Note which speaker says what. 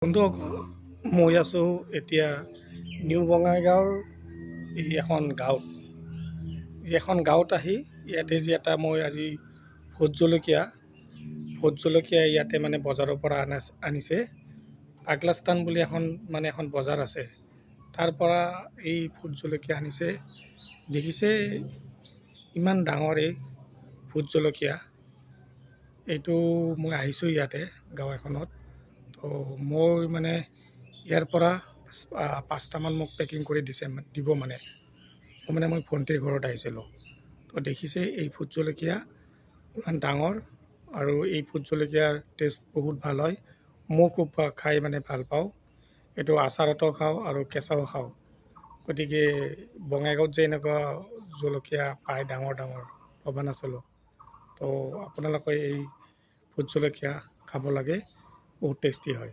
Speaker 1: বন্ধুসকল, মই আছোঁ এতিয়া নিউ বঙাইগাঁৱৰ এখন গাঁৱত আহি ইয়াতে যে এটা মই আজি ভোট জলকীয়া ইয়াতে মানে বজাৰৰ পৰা আনিছে। পাগলাস্তান বুলি এখন বজাৰ আছে, তাৰ পৰা এই ভোট জলকীয়া আনিছে। দেখিছে ইমান ডাঙৰ এই ভোট জলকীয়া। এইটো মই আহিছোঁ ইয়াতে গাঁও এখনত, তো মই মানে ইয়াৰ পৰা 5টামান মোক পেকিং কৰি দিব মানে মই ভণ্টিৰ ঘৰত আহিছিলোঁ। তো দেখিছে এই ভোট জলকীয়া ইমান ডাঙৰ, আৰু এই ভোট জলকীয়াৰ টেষ্ট বহুত ভাল হয়। মই খুব খাই মানে ভাল পাওঁ। এইটো আচাৰতো খাওঁ আৰু কেঁচাও খাওঁ। গতিকে বঙাইগাঁৱত যে এনেকুৱা জলকীয়া পায় ডাঙৰ ভবা নাছিলোঁ। তো আপোনালোকে এই ভোট জলকীয়া খাব লাগে, বহুত টেষ্টি হয়।